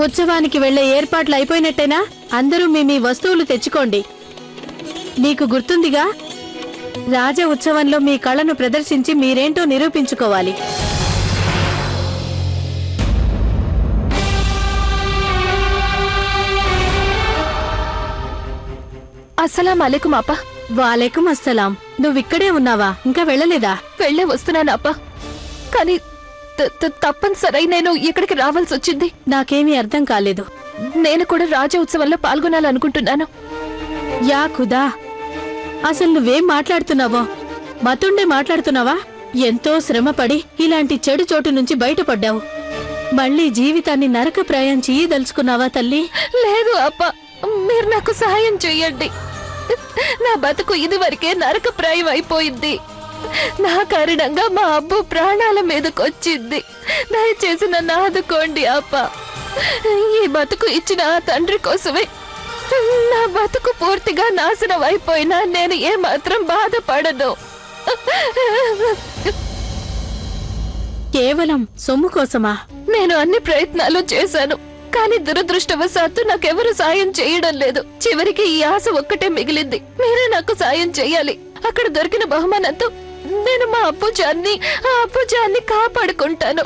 ఉత్సవానికి వెళ్లే ఏర్పాట్లు అయిపోయినట్టేనా? అందరూ మీ వస్తువులు తెచ్చుకోండి. నీకు గుర్తుందిగా, రాజ ఉత్సవంలో మీ కళను ప్రదర్శించి మీరేంటో నిరూపించుకోవాలి. అస్సలాం అలైకుం అప్పా. వాలేకుం అస్సలాం. నువ్విక్కడే ఉన్నావా? ఇంకా వెళ్ళలేదా? వెళ్ళే వస్తున్నాను అప్పా, కానీ తప్పనిసరి నేను ఇక్కడికి రావాల్సి వచ్చింది. నాకేమీ అర్థం కాలేదు. నేను కూడా రాజ ఉత్సవంలో పాల్గొనాలనుకుంటున్నాను. యా ఖుదా, అసలు నువ్వేం మాట్లాడుతున్నావో? మతుండే మాట్లాడుతున్నావా? ఎంతో శ్రమపడి ఇలాంటి చెడు చోటు నుంచి బయటపడ్డావు. మళ్ళీ జీవితాన్ని నరకప్రాయం చేయదలుచుకున్నావా తల్లి? లేదు అప్పా, మీరు నాకు సహాయం చెయ్యండి. నా బతుకు ఇదివరకే నరకప్రాయం అయిపోయింది. నా కారణంగా మా అబ్బు ప్రాణాల మీదకొచ్చింది. దయచేసి నన్ను ఆదుకోండి అప్పా. ఈ బతుకు ఇచ్చిన ఆ తండ్రి కోసమే నా బతుకు పూర్తిగా నాశనం అయిపోయినా నేను ఏమాత్రం బాధపడను. కేవలం సొమ్ము కోసమా? నేను అన్ని ప్రయత్నాలు చేశాను, కానీ దురదృష్టవశాత్తు నాకెవరు సాయం చేయడం లేదు. చివరికి ఈ ఆశ ఒక్కటే మిగిలింది. మీరే నాకు సాయం చెయ్యాలి. అక్కడ దొరికిన బహుమానంతో నేను మా అప్పుజాన్ని కాపాడుకుంటాను.